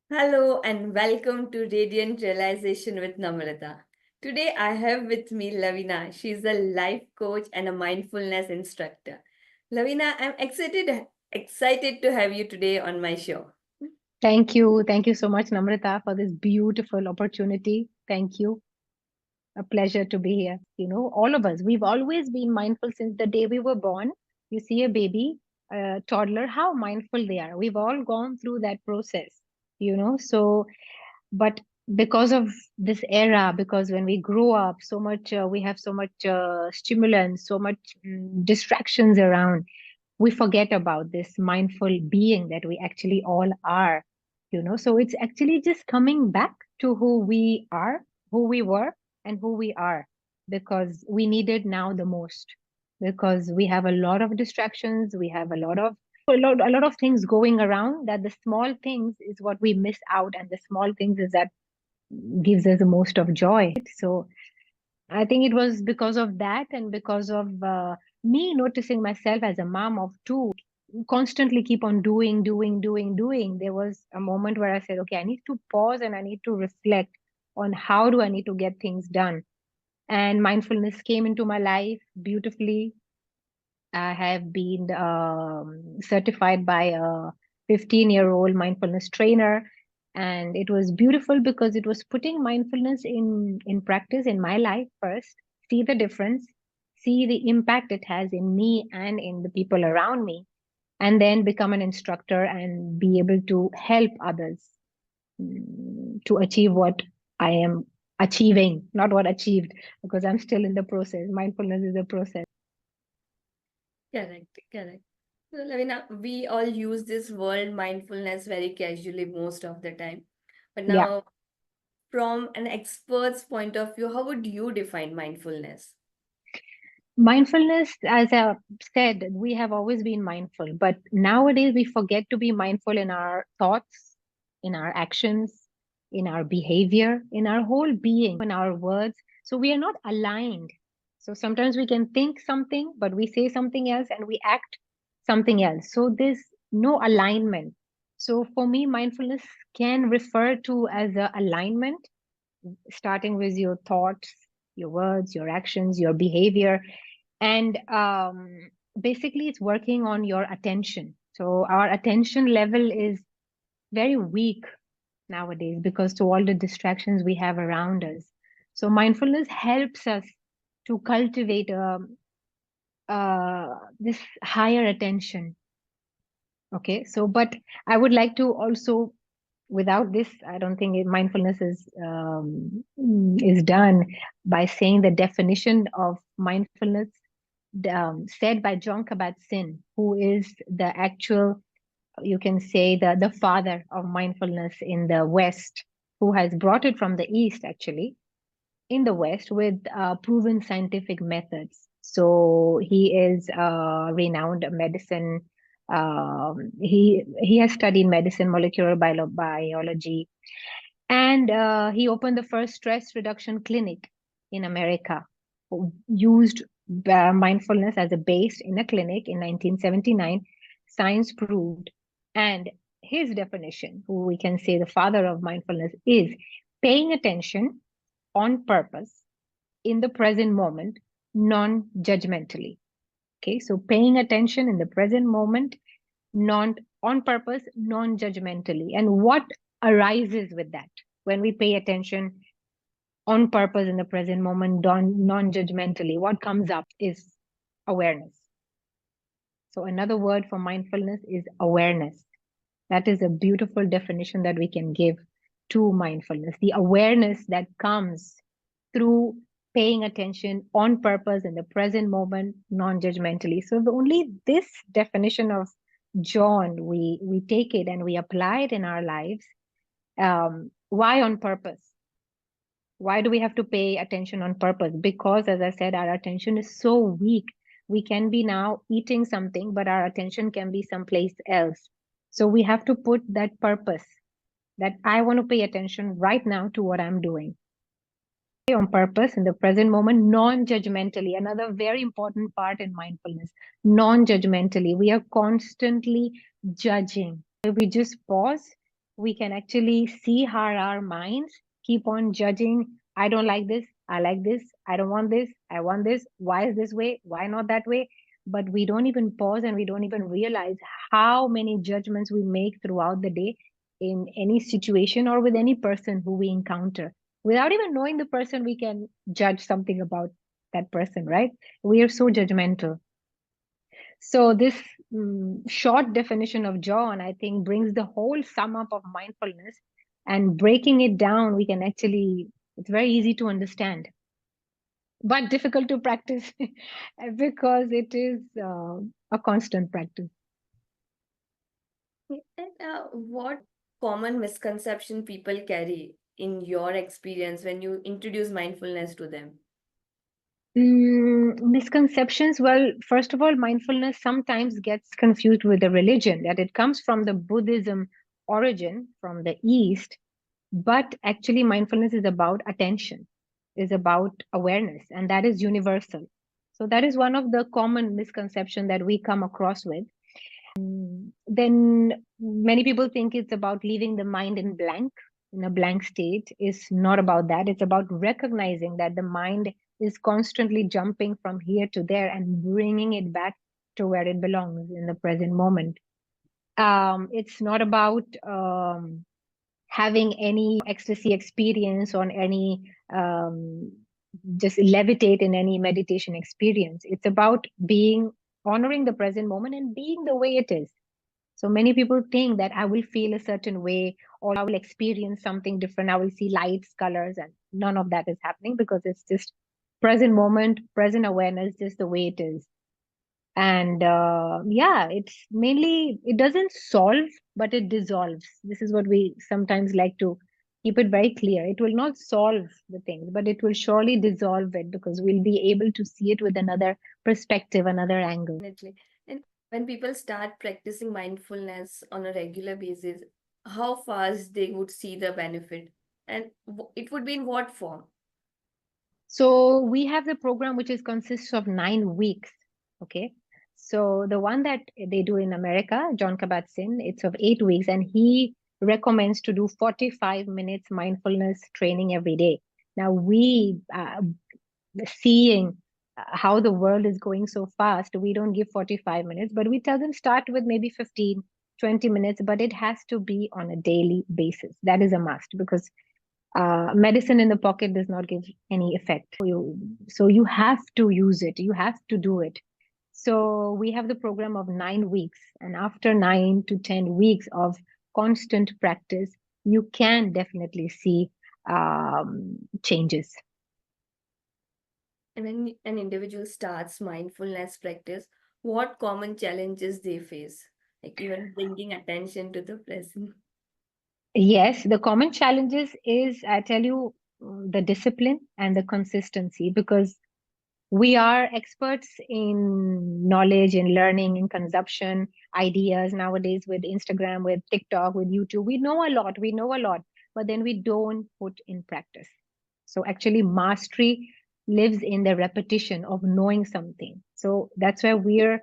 Hello and welcome to Radiant Realization with Namrata. Today I have with me Laveena. She's a life coach and a mindfulness instructor. Laveena, I'm excited to have you today on my show. Thank you. Thank you so much, Namrata, for this beautiful opportunity. Thank you. A pleasure to be here. All of us, we've always been mindful since the day we were born. You see a baby, a toddler, how mindful they are. We've all gone through that process. But because of this era, because when we grow up, we have so much stimulants, so much distractions around, we forget about this mindful being that we actually all are. So it's actually just coming back to who we are, who we were, and who we are, because we need it now the most, because we have a lot of distractions, we have a lot of things going around, that the small things is what we miss out, and the small things is that gives us the most of joy. So I think it was because of that, and because of me noticing myself as a mom of two, constantly keep on doing, doing, doing, doing. There was a moment where I said, okay, I need to pause and I need to reflect on how do I need to get things done. And mindfulness came into my life beautifully. I have been certified by a 15-year-old mindfulness trainer. And it was beautiful because it was putting mindfulness in practice in my life first, see the difference, see the impact it has in me and in the people around me, and then become an instructor and be able to help others to achieve what I am achieving, not what achieved, because I'm still in the process. Mindfulness is a process. Correct, correct. So, Laveena, we all use this word mindfulness very casually most of the time. But Yeah. now, from an expert's point of view, how would you define mindfulness? Mindfulness, as I said, we have always been mindful, but nowadays we forget to be mindful in our thoughts, in our actions, in our behavior, in our whole being, in our words. So we are not aligned. So sometimes we can think something, but we say something else and we act something else. So there's no alignment. So for me, mindfulness can refer to as a alignment, starting with your thoughts, your words, your actions, your behavior, and basically it's working on your attention. So our attention level is very weak nowadays because to all the distractions we have around us. So mindfulness helps us to cultivate this higher attention. Okay, so but I would like to also, without this, I don't think mindfulness is done, by saying the definition of mindfulness said by John Kabat-Zinn, who is the actual, you can say, the father of mindfulness in the West, who has brought it from the East, actually, in the West with proven scientific methods. So he is a renowned medicine. He has studied medicine, molecular biology, and he opened the first stress reduction clinic in America, used mindfulness as a base in a clinic in 1979. Science proved. And his definition, who we can say the father of mindfulness, is paying attention on purpose in the present moment, non judgmentally. Okay, so paying attention in the present moment, non on purpose, non judgmentally. And what arises with that when we pay attention on purpose in the present moment, non judgmentally? What comes up is awareness. So, another word for mindfulness is awareness. That is a beautiful definition that we can give to mindfulness. The awareness that comes through paying attention on purpose in the present moment, non-judgmentally. So only this definition of John, we take it and we apply it in our lives. Why on purpose? Why do we have to pay attention on purpose? Because, as I said, our attention is so weak. We can be now eating something, but our attention can be someplace else. So we have to put that purpose, that I want to pay attention right now to what I'm doing on purpose in the present moment, non-judgmentally. Another very important part in mindfulness, non-judgmentally. We are constantly judging. If we just pause we can actually see how our minds keep on judging. I don't like this, I like this, I don't want this, I want this, why is this way, why not that way? But we don't even pause and we don't even realize how many judgments we make throughout the day in any situation or with any person who we encounter. Without even knowing the person, we can judge something about that person, right? We are so judgmental. So this short definition of John, I think, brings the whole sum up of mindfulness, and breaking it down, we can actually, it's very easy to understand, but difficult to practice because it is a constant practice. And what common misconception people carry in your experience when you introduce mindfulness to them? Misconceptions. Well, first of all, mindfulness sometimes gets confused with the religion, that it comes from the Buddhism origin from the East. But actually, mindfulness is about attention, is about awareness, and that is universal. So that is one of the common misconception that we come across with. Then many people think it's about leaving the mind in a blank state. It's not about that. It's about recognizing that the mind is constantly jumping from here to there and bringing it back to where it belongs in the present moment. It's not about having any ecstasy experience on any just levitate in any meditation experience. It's about being honoring the present moment and being the way it is. So many people think that I will feel a certain way or I will experience something different. I will see lights, colors, and none of that is happening because it's just present moment, present awareness, just the way it is. And yeah, it's mainly, it doesn't solve, but it dissolves. This is what we sometimes like to keep it very clear. It will not solve the things, but it will surely dissolve it because we'll be able to see it with another perspective, another angle. Definitely. And when people start practicing mindfulness on a regular basis, how fast they would see the benefit? And it would be in what form? So we have the program which is consists of 9 weeks. Okay. So the one that they do in America, John Kabat-Zinn, it's of 8 weeks, and he recommends to do 45 minutes mindfulness training every day. Now we seeing how the world is going so fast, we don't give 45 minutes, but we tell them start with maybe 15, 20 minutes, but it has to be on a daily basis. That is a must because medicine in the pocket does not give any effect. So you have to use it. You have to do it. So we have the program of 9 weeks, and after 9 to 10 weeks of constant practice, you can definitely see changes. And when an individual starts mindfulness practice, what common challenges they face? Like even bringing attention to the present. Yes, the common challenges is, I tell you, the discipline and the consistency because we are experts in knowledge, in learning, in consumption, ideas nowadays with Instagram, with TikTok, with YouTube. We know a lot, but then we don't put in practice. So actually, mastery lives in the repetition of knowing something. So that's why we're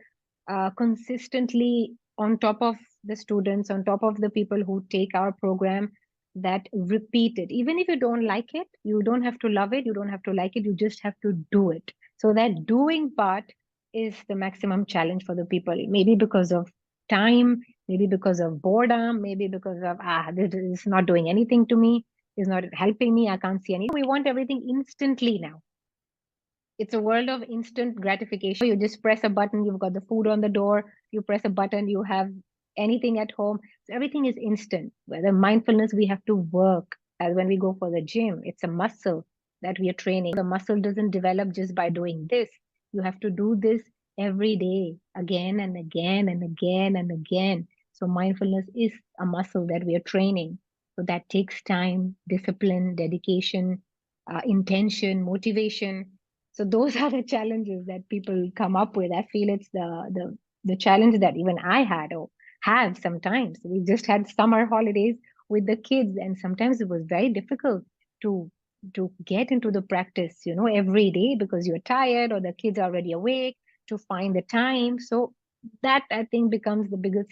consistently on top of the students, on top of the people who take our program, that repeat it. Even if you don't like it, you don't have to love it, you don't have to like it, you just have to do it. So that doing part is the maximum challenge for the people, maybe because of time, maybe because of boredom, maybe because of, this is not doing anything to me, is not helping me, I can't see anything. We want everything instantly now. It's a world of instant gratification. You just press a button, you've got the food on the door, you press a button, you have anything at home. So everything is instant. Whether mindfulness, we have to work. As when we go for the gym, it's a muscle that we are training. The muscle doesn't develop just by doing this. You have to do this every day, again and again and again and again. So mindfulness is a muscle that we are training. So that takes time, discipline, dedication, intention, motivation. So those are the challenges that people come up with. I feel it's the challenge that even I had or have sometimes. We just had summer holidays with the kids, and sometimes it was very difficult to get into the practice, every day because you're tired or the kids are already awake, to find the time. So that, I think, becomes the biggest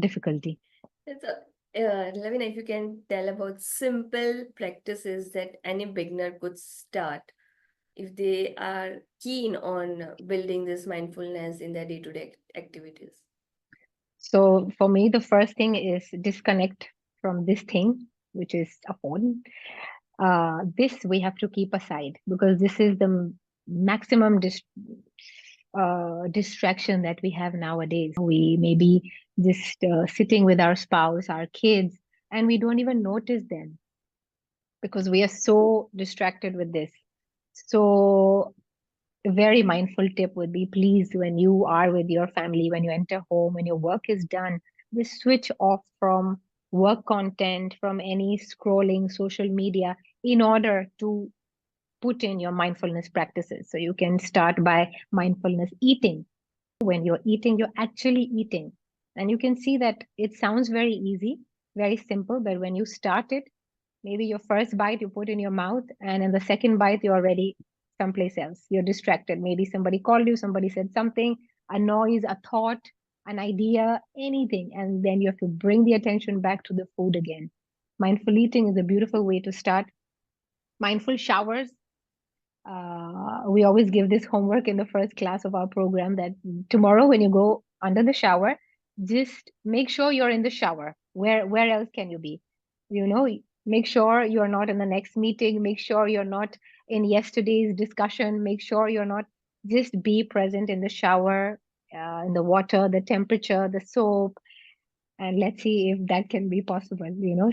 difficulty. It's a, Lavina, if you can tell about simple practices that any beginner could start if they are keen on building this mindfulness in their day-to-day activities. So for me, the first thing is disconnect from this thing, which is a phone. This we have to keep aside because this is the maximum distraction that we have nowadays. We may be just sitting with our spouse, our kids, and we don't even notice them because we are so distracted with this. So a very mindful tip would be, please, when you are with your family, when you enter home, when your work is done, just switch off from work content, from any scrolling social media in order to put in your mindfulness practices. So you can start by mindfulness eating. When you're eating, you're actually eating. And you can see that it sounds very easy, very simple, but when you start it, maybe your first bite you put in your mouth, and in the second bite you're already someplace else. You're distracted. Maybe somebody called you, somebody said something, a noise, a thought, an idea, anything. And then you have to bring the attention back to the food again. Mindful eating is a beautiful way to start. Mindful showers, we always give this homework in the first class of our program that tomorrow when you go under the shower, just make sure you're in the shower. Where else can you be? You know, make sure you're not in the next meeting. Make sure you're not in yesterday's discussion. Make sure you're not. Just be present in the shower, in the water, the temperature, the soap, and let's see if that can be possible.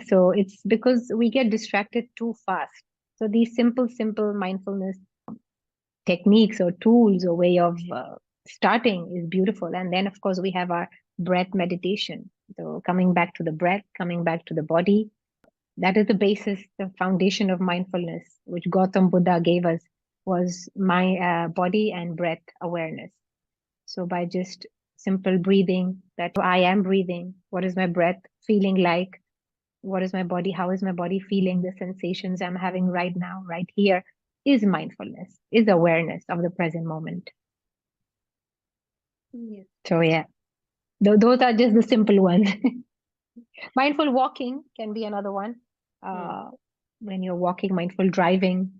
So it's because we get distracted too fast. So these simple mindfulness techniques or tools or way of starting is beautiful. And then, of course, we have our breath meditation. So, coming back to the breath, coming back to the body, that is the basis, the foundation of mindfulness, which Gautam Buddha gave us, was my body and breath awareness. So, by just simple breathing, that I am breathing, what is my breath feeling like? What is my body? How is my body feeling? The sensations I'm having right now, right here, is mindfulness, is awareness of the present moment. Yes. So, yeah, those are just the simple ones. Mindful walking can be another one. Hmm. Uh, when you're walking, mindful driving,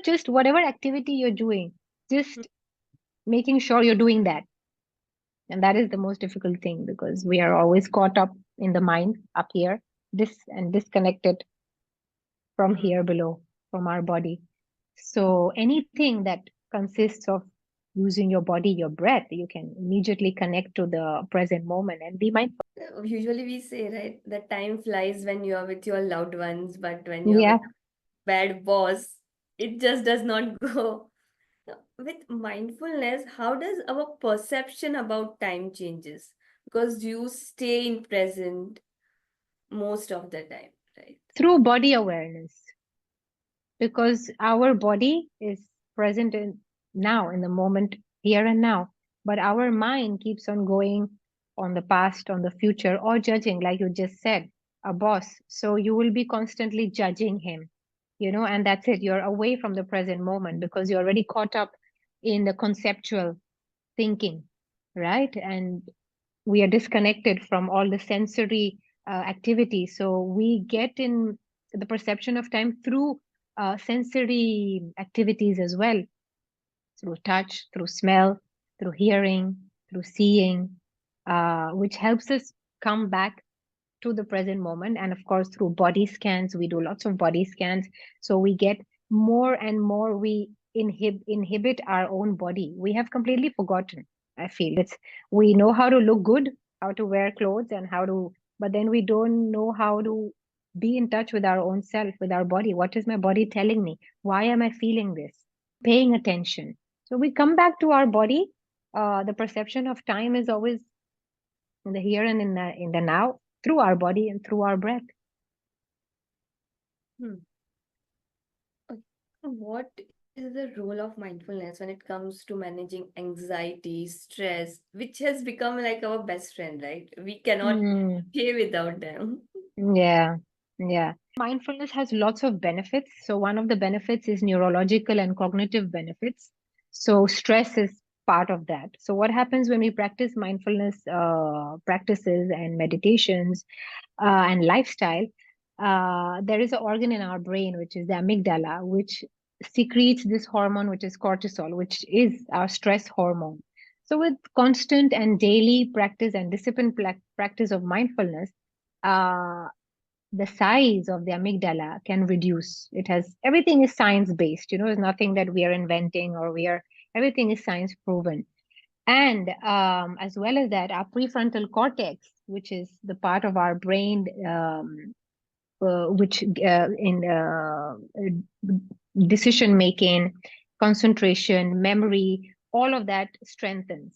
just whatever activity you're doing, Hmm. just making sure you're doing that. And that is the most difficult thing because we are always caught up in the mind up here, and disconnected from Hmm. here below, from our body. So anything that consists of using your body, your breath, you can immediately connect to the present moment and be mindful. Usually we say, right, that time flies when you are with your loved ones, but when you're Yeah. with bad boss, it just does not go. Now, with mindfulness, how does our perception about time changes? Because you stay in present most of the time, right? Through body awareness, because our body is present in now, in the moment, here and now, but our mind keeps on going on the past, on the future, or judging, like you just said, a boss. So you will be constantly judging him, and that's it. You're away from the present moment because you're already caught up in the conceptual thinking, right? And we are disconnected from all the sensory activity. So we get in the perception of time through sensory activities as well, through touch, through smell, through hearing, through seeing, which helps us come back to the present moment. And of course, through body scans, we do lots of body scans. So we get more and more, we inhibit our own body. We have completely forgotten, I feel. We know how to look good, how to wear clothes, and but then we don't know how to be in touch with our own self, with our body. What is my body telling me? Why am I feeling this? Paying attention. So we come back to our body. The perception of time is always in the here and in the now, through our body and through our breath. Hmm. Okay. What is the role of mindfulness when it comes to managing anxiety, stress, which has become like our best friend, right? We cannot Mm, stay without them. yeah, yeah. Mindfulness has lots of benefits. So one of the benefits is neurological and cognitive benefits. So stress is part of that. So what happens when we practice mindfulness practices and meditations and lifestyle? There is an organ in our brain, which is the amygdala, which secretes this hormone, which is cortisol, which is our stress hormone. So, with constant and daily practice and disciplined practice of mindfulness, uh, the size of the amygdala can reduce. It has everything is science based. It's nothing that we are inventing or we are. Everything is science proven. And as well as that, our prefrontal cortex, which is the part of our brain which in decision making, concentration, memory, all of that strengthens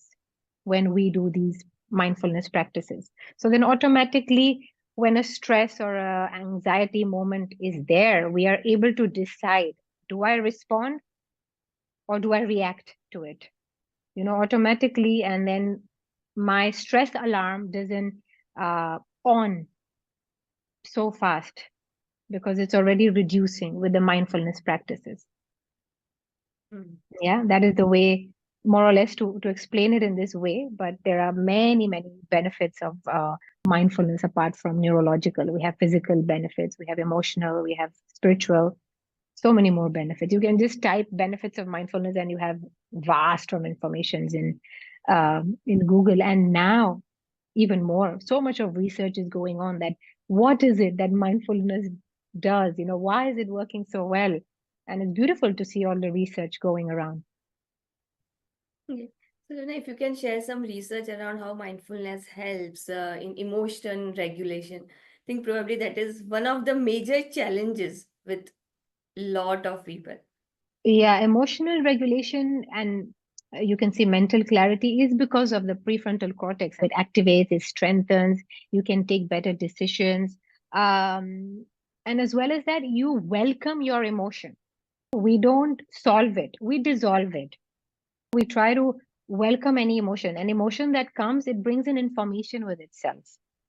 when we do these mindfulness practices. So then automatically, when a stress or a anxiety moment is there, we are able to decide, do I respond or do I react to it? Automatically, and then my stress alarm doesn't on so fast because it's already reducing with the mindfulness practices. Hmm. Yeah, that is the way, more or less, to explain it in this way. But there are many, many benefits of mindfulness apart from neurological. We have physical benefits, we have emotional, we have spiritual, so many more benefits. You can just type benefits of mindfulness and you have vast of informations in Google. And now even more, so much of research is going on that what is it that mindfulness does? Why is it working so well? And it's beautiful to see all the research going around. Okay. So, Luna, if you can share some research around how mindfulness helps in emotion regulation, I think probably that is one of the major challenges with lot of people. Yeah, emotional regulation and you can see mental clarity is because of the prefrontal cortex. It activates, it strengthens, you can take better decisions. And as well as that, you welcome your emotion. We don't solve it, we dissolve it. We try to welcome any emotion. An emotion that comes, it brings in information with itself.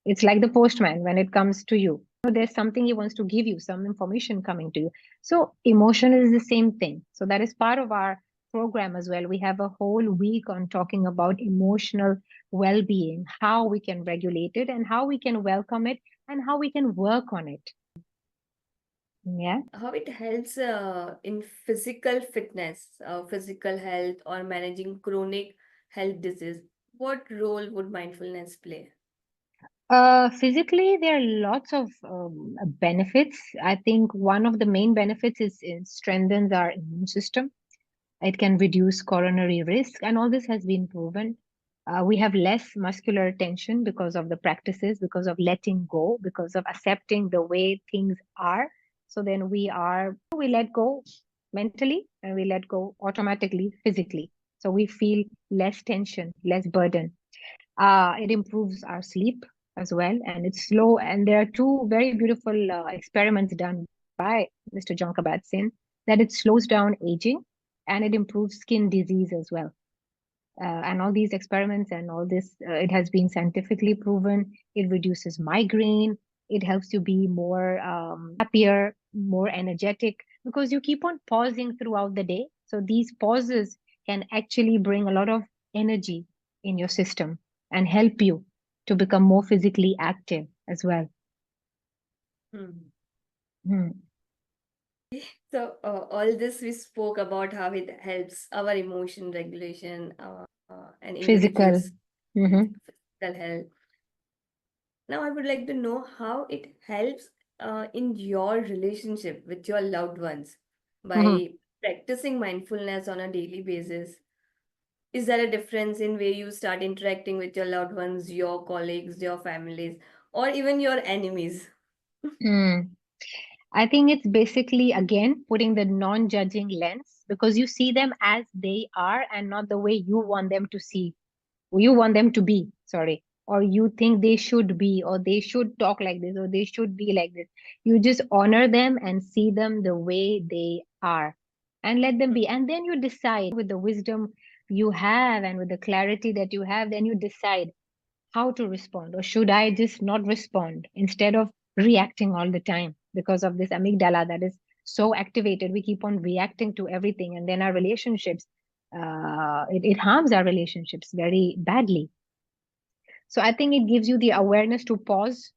It's like the postman when it comes to you. There's something he wants to give you, some information coming to you. So emotion is the same thing. So that is part of our program as well. We have a whole week on talking about emotional well-being, how we can regulate it and how we can welcome it and how we can work on it. Yeah. How it helps in physical fitness, physical health, or managing chronic health disease. What role would mindfulness play? Physically, there are lots of benefits. I think one of the main benefits is it strengthens our immune system. It can reduce coronary risk, and all this has been proven. We have less muscular tension because of the practices, because of letting go, because of accepting the way things are. So then we let go mentally and we let go automatically physically. So we feel less tension, less burden. It improves our sleep as well, and it's slow. And there are two very beautiful experiments done by Mr. John Kabat-Zinn that it slows down aging and it improves skin disease as well. And all these experiments and all this, it has been scientifically proven. It reduces migraine. It helps you be more happier, more energetic because you keep on pausing throughout the day. So these pauses can actually bring a lot of energy in your system and help you to become more physically active as well. Hmm. Hmm. So, all this we spoke about how it helps our emotion regulation and Physical. individuals' Hmm. physical health. Now, I would like to know how it helps in your relationship with your loved ones Hmm. by practicing mindfulness on a daily basis. Is there a difference in where you start interacting with your loved ones, your colleagues, your families, or even your enemies? Mm. I think it's basically, again, putting the non judging lens because you see them as they are and not the way you want them to see, you want them to be, sorry, or you think they should be, or they should talk like this, or they should be like this. You just honor them and see them the way they are and let them be. And then you decide with the wisdom you have and with the clarity that you have, then you decide how to respond, or should I just not respond instead of reacting all the time because of this amygdala that is so activated. We keep on reacting to everything, and then our relationships. it harms our relationships very badly. So I think it gives you the awareness to pause.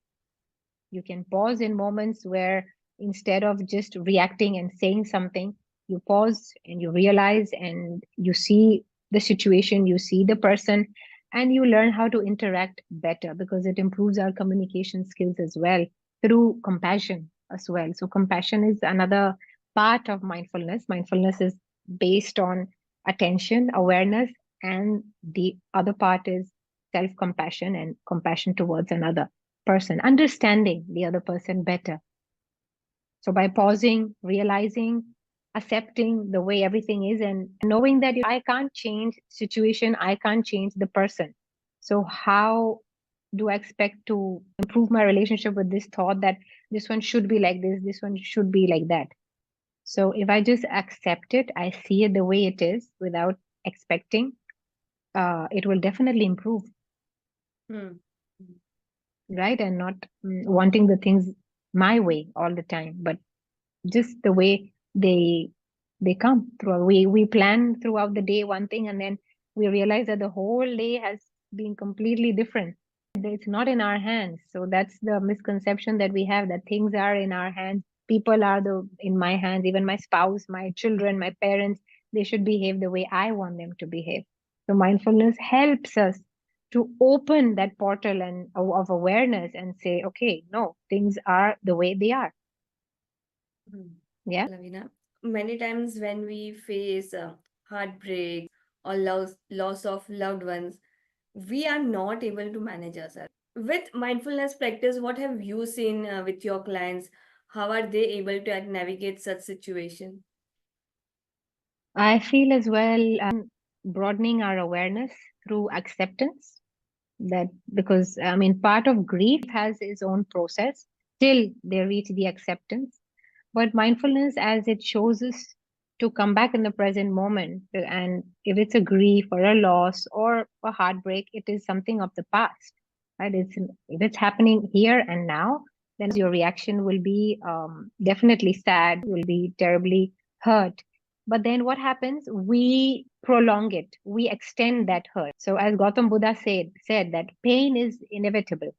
You can pause in moments where instead of just reacting and saying something, you pause and you realize and you see the situation, you see the person, and you learn how to interact better because it improves our communication skills as well through compassion as well. So, compassion is another part of mindfulness. Mindfulness is based on attention, awareness, and the other part is self compassion and compassion towards another person, understanding the other person better. So by pausing, realizing, accepting the way everything is, and knowing that I can't change situation, I can't change the person. So how do I expect to improve my relationship with this thought that this one should be like this one should be like that? So if I just accept it, I see it the way it is without expecting, it will definitely improve, Hmm. right? And not wanting the things my way all the time, but just the way they come through. We plan throughout the day one thing, and then we realize that the whole day has been completely different. It's not in our hands. So that's the misconception that we have, that things are in our hands. People are the in my hands. Even my spouse, my children, my parents, they should behave the way I want them to behave. So mindfulness helps us to open that portal and of awareness and say, okay, no, things are the way they are. Hmm. Yeah. Lavina, many times when we face heartbreak or loss of loved ones, we are not able to manage ourselves. With mindfulness practice, what have you seen with your clients? How are they able to navigate such situation? I feel as well broadening our awareness through acceptance, that because I mean part of grief has its own process till they reach the acceptance. But mindfulness, as it shows us to come back in the present moment, and if it's a grief or a loss or a heartbreak, it is something of the past, right? If it's happening here and now, then your reaction will be definitely sad, will be terribly hurt. But then what happens? We prolong it, we extend that hurt. So as Gautam Buddha said that pain is inevitable,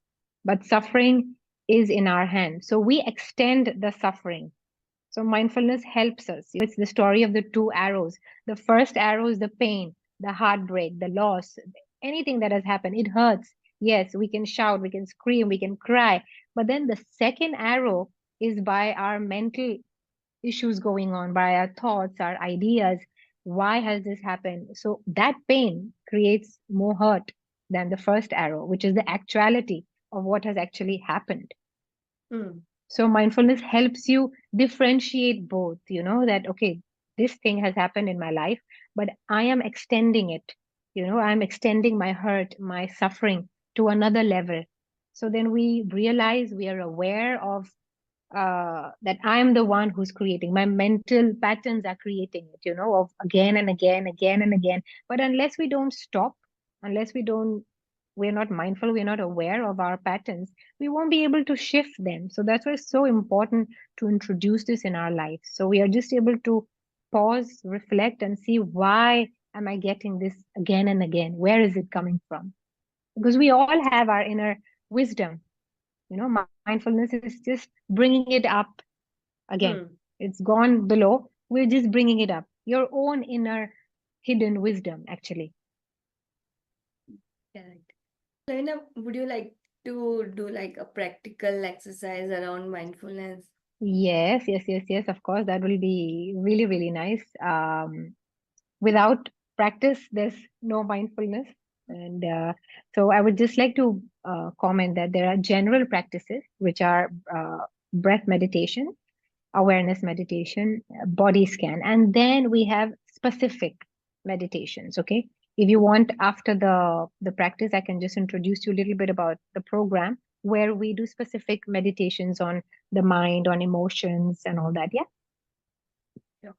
but suffering is in our hands. So we extend the suffering. So mindfulness helps us. It's the story of the two arrows. The first arrow is the pain, the heartbreak, the loss, anything that has happened. It hurts. Yes, we can shout, we can scream, we can cry. But then the second arrow is by our mental issues going on, by our thoughts, our ideas. Why has this happened? So that pain creates more hurt than the first arrow, which is the actuality of what has actually happened. Hmm. So mindfulness helps you differentiate both, that, okay, this thing has happened in my life, but I am extending it. I'm extending my hurt, my suffering to another level. So then we realize, we are aware of that I'm the one who's creating. My mental patterns are creating it, of again and again, again and again. But unless we don't stop, unless we're not mindful, we're not aware of our patterns, we won't be able to shift them. So that's why it's so important to introduce this in our life. So we are just able to pause, reflect, and see, why am I getting this again and again? Where is it coming from? Because we all have our inner wisdom. Mindfulness is just bringing it up again. Hmm. It's gone below. We're just bringing it up. Your own inner hidden wisdom, actually. Correct. Lavina, would you like to do like a practical exercise around mindfulness? Yes, yes, yes, yes. Of course, that will be really, really nice. Without practice, there's no mindfulness. And so I would just like to comment that there are general practices, which are breath meditation, awareness meditation, body scan, and then we have specific meditations. Okay, if you want, after the practice, I can just introduce you a little bit about the program where we do specific meditations on the mind, on emotions, and all that. Yeah. Yeah.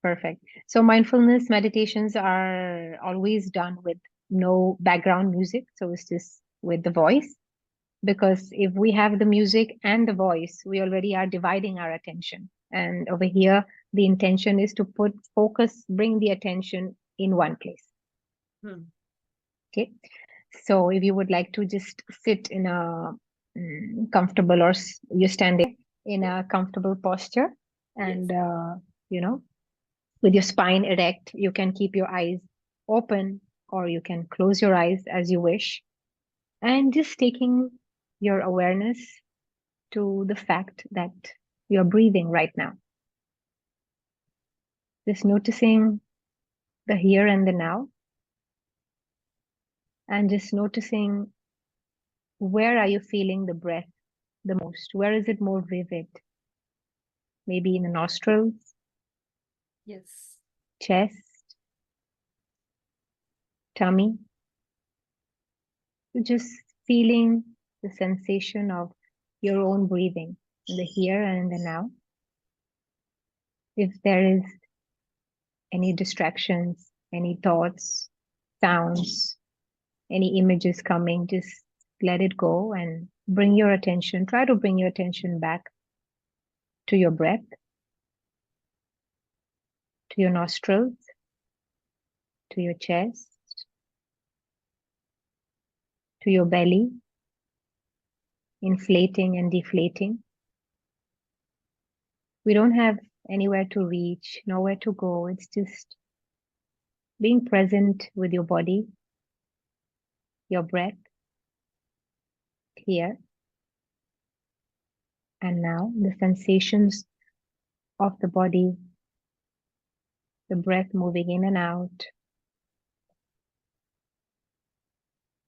Perfect. So mindfulness meditations are always done with no background music. So it's just with the voice. Because if we have the music and the voice, we already are dividing our attention. And over here, The intention is to put focus, bring the attention in one place. Hmm. Okay. So if you would like to just sit in a comfortable, or you're standing in a comfortable posture, Yes. and you know, with your spine erect, you can keep your eyes open or you can close your eyes as you wish, and just taking your awareness to the fact that you're breathing right now. Just noticing the here and the now, and just noticing, where are you feeling the breath the most? Where is it more vivid? Maybe in the nostrils, Yes. chest, tummy. Just feeling the sensation of your own breathing in the here and in the now. If there is any distractions, any thoughts, sounds, any images coming, just let it go and bring your attention. Try to bring your attention back to your breath, to your nostrils, to your chest, to your belly, inflating and deflating. We don't have anywhere to reach, nowhere to go. It's just being present with your body, your breath here and now, the sensations of the body, the breath moving in and out,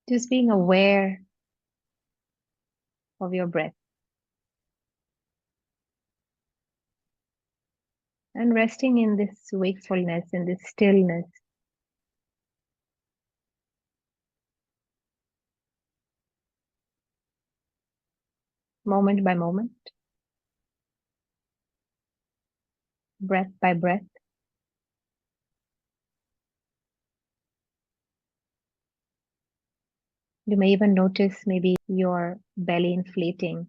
just being aware of your breath and resting in this wakefulness, in this stillness, moment by moment, breath by breath. You may even notice maybe your belly inflating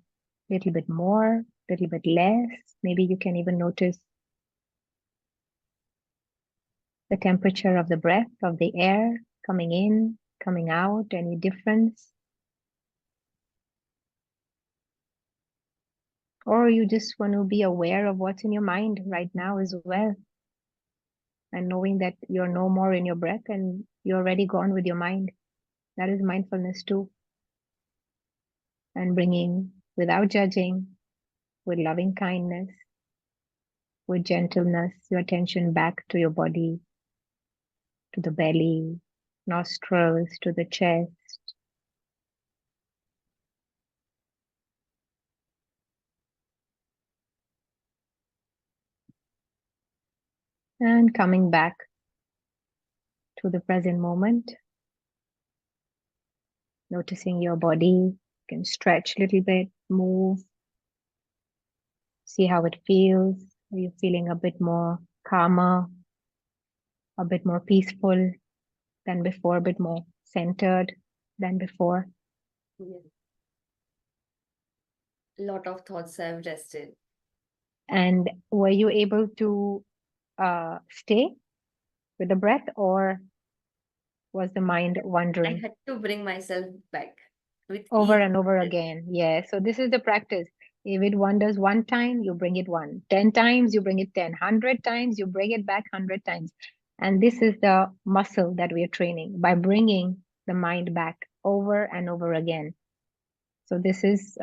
a little bit more, a little bit less. Maybe you can even notice the temperature of the breath, of the air coming in, coming out, any difference. Or you just want to be aware of what's in your mind right now as well, and knowing that you're no more in your breath and you're already gone with your mind. That is mindfulness too. And bringing, without judging, with loving kindness, with gentleness, your attention back to your body, to the belly, nostrils, to the chest, and coming back to the present moment, noticing your body. You can stretch a little bit, move, see how it feels. Are you feeling a bit more calmer, a bit more peaceful than before, a bit more centered than before? Yes. Lot of thoughts have rested. And were you able to stay with the breath, or was the mind I wandering had to bring myself back with over each and over breath. again? Yeah. So this is the practice. If it wanders one time, you bring it one. 10 times, you bring it 10. 100 times, you bring it back 100 times. And this is the muscle that we are training by bringing the mind back over and over again. So this is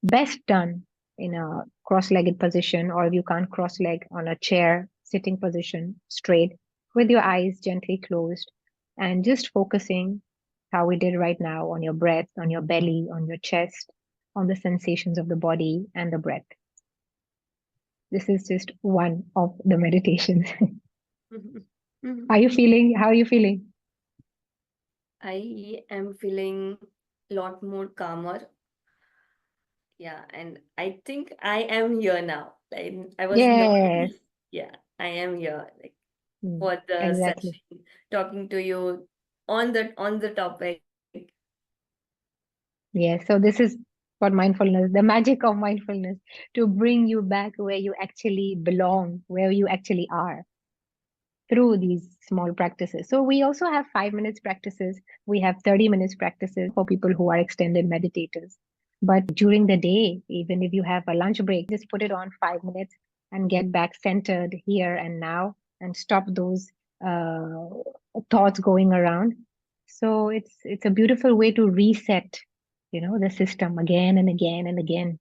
best done in a cross-legged position, or if you can't cross-leg, on a chair, sitting position, straight, with your eyes gently closed, and just focusing, how we did right now, on your breath, on your belly, on your chest, on the sensations of the body and the breath. This is just one of the meditations. Are you feeling? How are you feeling? I am feeling a lot more calmer. Yeah, and I think I am here now. Like I was not. Yes. Yeah, I am here. Like Mm, for the exactly. session, talking to you on the topic. Yes. So this is for mindfulness, the magic of mindfulness, to bring you back where you actually belong, where you actually are through these small practices. So we also have 5 minutes practices. We have 30 minutes practices for people who are extended meditators. But during the day, even if you have a lunch break, just put it on 5 minutes and get back centered here and now and stop those uh, thoughts going around. So it's a beautiful way to reset, the system again and again and again.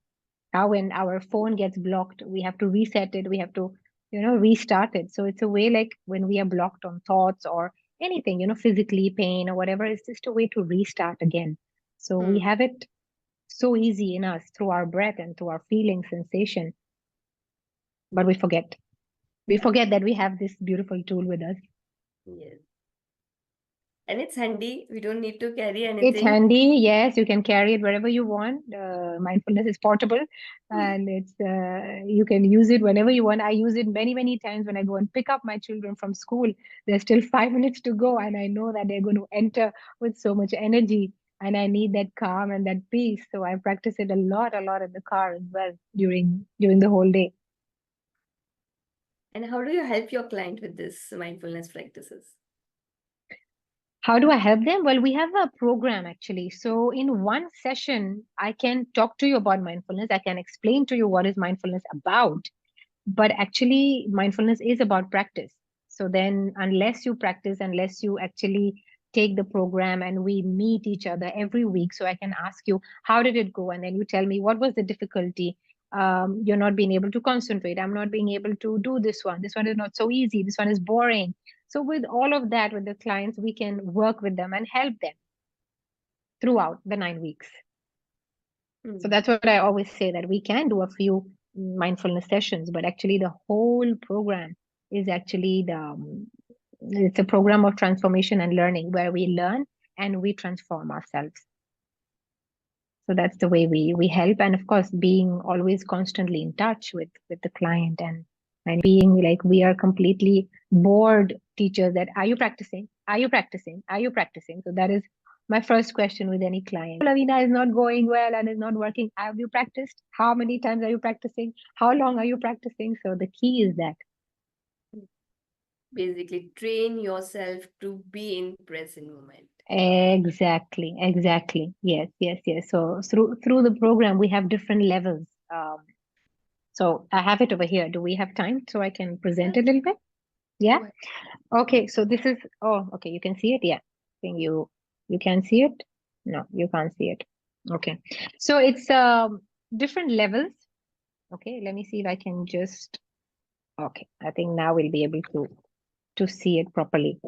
How when our phone gets blocked, we have to reset it, we have to restart it. So it's a way, like when we are blocked on thoughts or anything, physically pain or whatever, it's just a way to restart again. So we Hmm. have it so easy in us through our breath and through our feeling sensation, but we forget that we have this beautiful tool with us. Yes. And it's handy. We don't need to carry It's anything. handy, yes. You can carry it wherever you want. Mindfulness is portable, and it's you can use it whenever you want. I use it many, many times when I go and pick up my children from school. There's still 5 minutes to go, and I know that they're going to enter with so much energy, and I need that calm and that peace. So I practice it a lot in the car as well during the whole day. And how do you help your client with this mindfulness practices? How do I help them? Well, we have a program actually. So, in one session, I can talk to you about mindfulness. I can explain to you what is mindfulness about. But actually, mindfulness is about practice. So, then, unless you practice, unless you actually take the program and we meet each other every week, so I can ask you, how did it go? And then you tell me, what was the difficulty? You're not being able to concentrate. I'm not being able to do this one. This one is not so easy. This one is boring. So, with all of that, with the clients, we can work with them and help them throughout the 9 weeks. So, Hmm. that's what I always say, that we can do a few mindfulness sessions, but actually, the whole program is actually it's a program of transformation and learning where we learn and we transform ourselves. So that's the way we help, and of course being always constantly in touch with the client, and being like, we are completely bored teachers, that are you practicing, are you practicing, are you practicing? So that is my first question with any client. Laveena, is not going well and is not working. Have you practiced? How many times are you practicing? How long are you practicing? So the key is that. Basically, train yourself to be in present moment. Exactly. Yes, yes, yes. So through the program, we have different levels. So I have it over here. Do we have time so I can present Yeah, a little bit? Yeah. go ahead. Okay. So this is. Oh, okay. You can see it. Yeah. I think you can see it. No, you can't see it. Okay. So it's different levels. Okay. Let me see if I can just. Okay. I think now we'll be able to see it properly.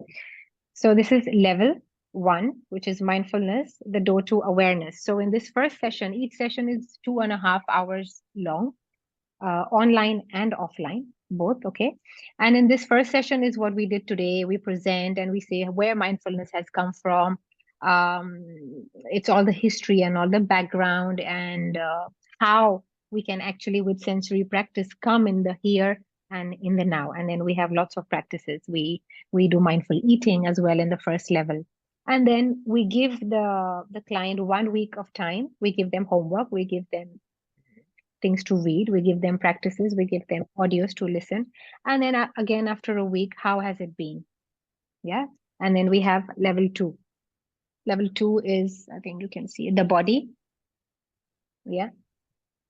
So this is level one, which is mindfulness, the door to awareness. So in this first session, each session is 2.5 hours long, online and offline, both. Okay. And in this first session is what we did today. We present and we say where mindfulness has come from. Um, it's all the history and all the background, and how we can actually, with sensory practice, come in the here and in the now. And then we have lots of practices. We do mindful eating as well in the first level. And then we give the client 1 week of time. We give them homework. We give them things to read, we give them practices, we give them audios to listen, and then again after a week, how has it been? Yeah. And then we have level 2. Level 2 is, I think you can see it, the body. Yeah.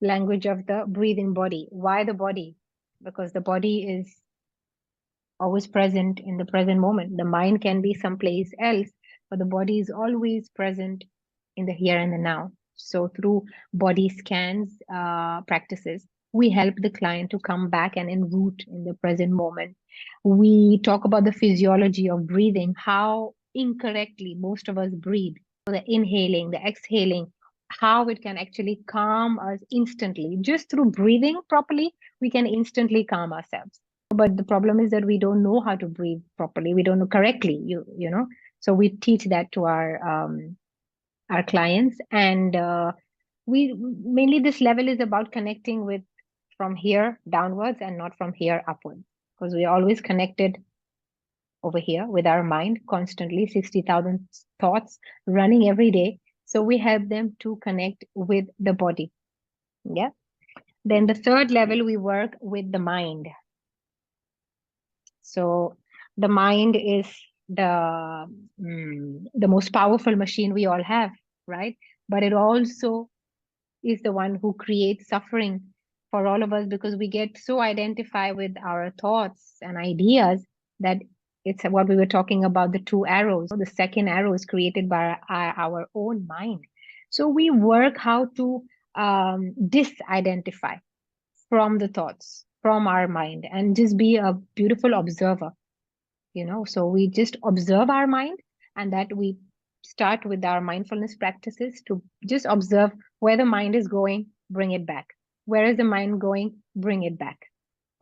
Language of the breathing body. Why the body? Because the body is always present in the present moment. The mind can be someplace else, but the body is always present in the here and the now. So through body scans practices, we help the client to come back and enroot in the present moment. We talk about the physiology of breathing, how incorrectly most of us breathe. So the inhaling, the exhaling, how it can actually calm us instantly. Just through breathing properly, we can instantly calm ourselves. But the problem is that we don't know how to breathe properly, we don't know correctly, you know. So we teach that to our clients, and we mainly, this level is about connecting with from here downwards and not from here upwards, because we are always connected over here with our mind, constantly 60,000 thoughts running every day. So we help them to connect with the body. Yeah. Then the third level, we work with the mind. So the mind is the most powerful machine we all have, right? But it also is the one who creates suffering for all of us, because we get so identified with our thoughts and ideas that it's what we were talking about, the two arrows. The second arrow is created by our own mind. So we work how to disidentify from the thoughts, from our mind, and just be a beautiful observer. So we just observe our mind, and that we start with our mindfulness practices to just observe where the mind is going, bring it back. Where is the mind going? Bring it back.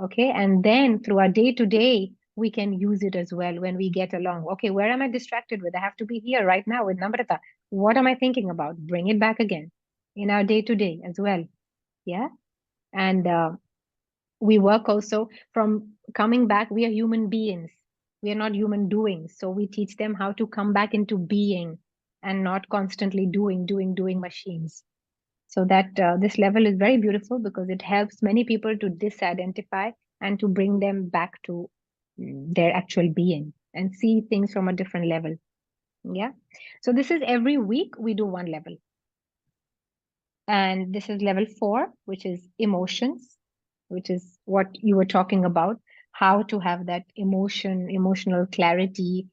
Okay. And then through our day to day, we can use it as well when we get along. Okay, where am I distracted with? I have to be here right now with Namrata. What am I thinking about? Bring it back again in our day to day as well. Yeah. And we work also from coming back. We are human beings, we are not human doings. So we teach them how to come back into being and not constantly doing machines. So that this level is very beautiful because it helps many people to disidentify and to bring them back to their actual being and see things from a different level. Yeah. So this is every week we do one level. And this is level 4, which is emotions, which is what you were talking about, how to have that emotional clarity,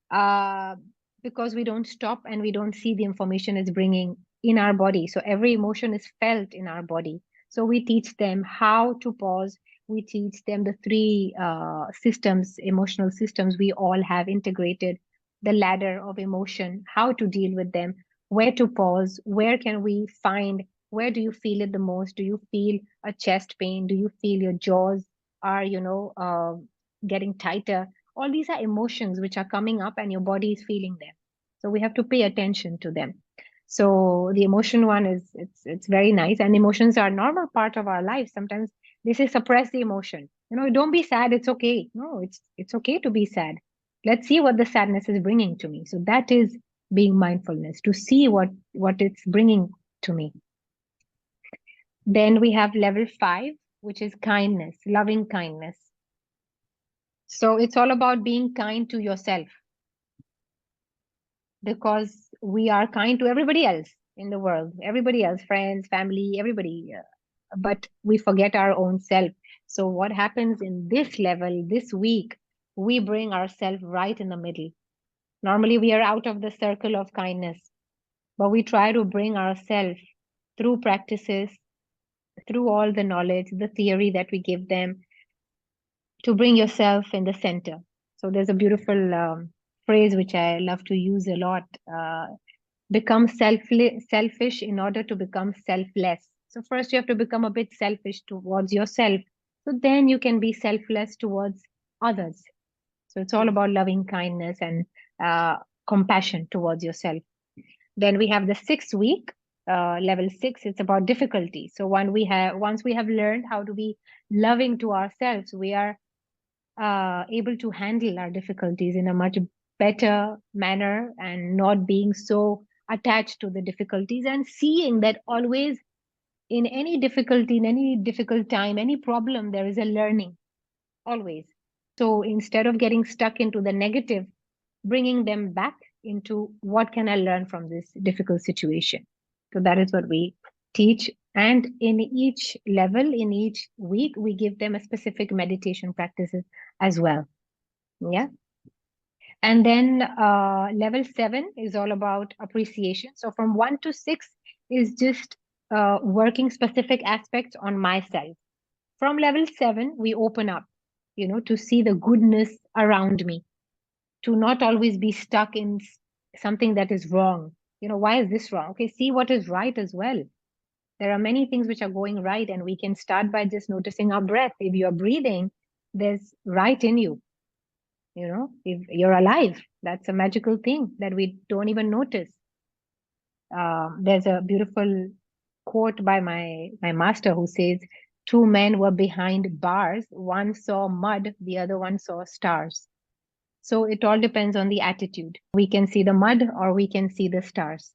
uh, because we don't stop and we don't see the information it's bringing in our body. So every emotion is felt in our body. So we teach them how to pause. We teach them the three systems, emotional systems we all have integrated, the ladder of emotion, how to deal with them, where to pause, where can we find, where do you feel it the most? Do you feel a chest pain? Do you feel your jaws are, getting tighter? All these are emotions which are coming up and your body is feeling them. So we have to pay attention to them. So the emotion one is, it's very nice, and emotions are a normal part of our life. Sometimes they say suppress the emotion. Don't be sad, it's okay. No, it's okay to be sad. Let's see what the sadness is bringing to me. So that is being mindfulness, to see what it's bringing to me. Then we have level 5, which is kindness, loving kindness. So it's all about being kind to yourself, because we are kind to everybody else in the world, everybody else, friends, family, everybody, but we forget our own self. So what happens in this level this week, we bring ourselves right in the middle. Normally we are out of the circle of kindness, but we try to bring ourselves through practices, through all the knowledge, the theory that we give them, to bring yourself in the center. So there's a beautiful phrase which I love to use a lot. Become selfish in order to become selfless. So first you have to become a bit selfish towards yourself. So then you can be selfless towards others. So it's all about loving kindness and uh, compassion towards yourself. Then we have the 6th week, level 6. It's about difficulty. So once we have learned how to be loving to ourselves, we are able to handle our difficulties in a much better manner, and not being so attached to the difficulties, and seeing that always in any difficulty, in any difficult time, any problem, there is a learning always. So instead of getting stuck into the negative, bringing them back into what can I learn from this difficult situation. So that is what we teach. And in each level, in each week, we give them a specific meditation practices as well. Yeah. And then level 7 is all about appreciation. So from 1 to 6 is just working specific aspects on myself. From level 7, we open up, to see the goodness around me, to not always be stuck in something that is wrong. Why is this wrong? Okay, see what is right as well. There are many things which are going right, and we can start by just noticing our breath. If you're breathing, there's right in you. If you're alive, that's a magical thing that we don't even notice. There's a beautiful quote by my master who says, two men were behind bars, one saw mud, the other one saw stars. So it all depends on the attitude. We can see the mud or we can see the stars.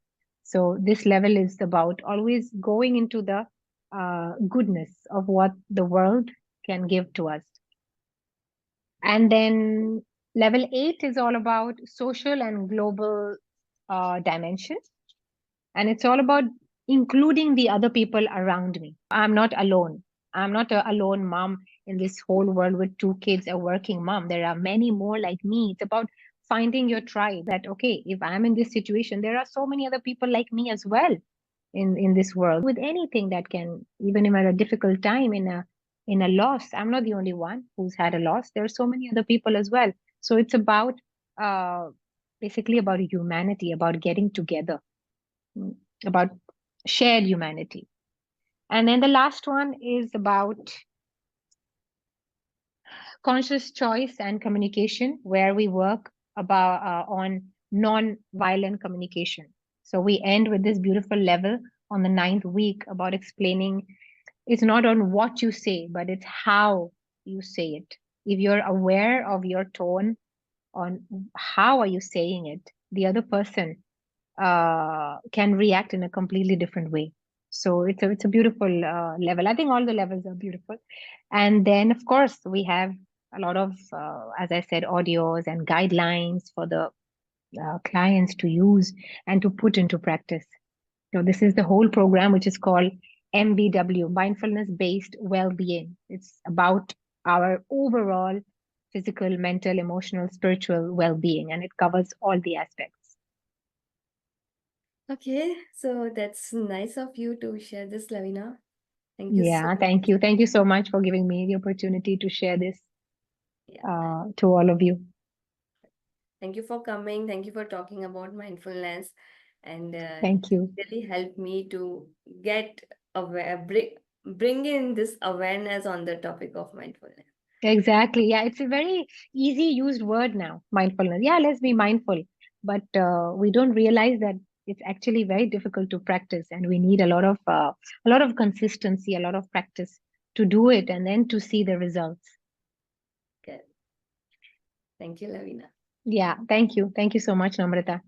So this level is about always going into the goodness of what the world can give to us. And then level 8 is all about social and global dimension. And it's all about including the other people around me. I'm not alone. I'm not a alone mom in this whole world with two kids, a working mom. There are many more like me. It's about finding your tribe, that okay, if I'm in this situation, there are so many other people like me as well in this world. With anything that can, even if at a difficult time, in a loss, I'm not the only one who's had a loss. There are so many other people as well. So it's about uh basically about humanity, about getting together, mm, about shared humanity. And then the last one is about conscious choice and communication, where we work about on non-violent communication. So we end with this beautiful level on the ninth week about explaining it's not on what you say, but it's how you say it. If you're aware of your tone, on how are you saying it, the other person can react in a completely different way. So it's a beautiful level. I think all the levels are beautiful. And then of course we have a lot of, as I said, audios and guidelines for the clients to use and to put into practice. So this is the whole program, which is called MBW, Mindfulness Based Well-being. It's about our overall physical, mental, emotional, spiritual well-being, and it covers all the aspects. Okay, so that's nice of you to share this, Lavina. Thank you so Yeah, thank much. you. Thank you so much for giving me the opportunity to share this Yeah. to all of you. Thank you for coming. Thank you for talking about mindfulness. And Thank you. really helped me to get aware, bring in this awareness on the topic of mindfulness. Exactly. Yeah, it's a very easy used word now, mindfulness. Yeah, let's be mindful. But we don't realize that it's actually very difficult to practice, and we need a lot of consistency, a lot of practice to do it, and then to see the results. Okay. Thank you, Lavina. Yeah, thank you. Thank you so much, Namrata.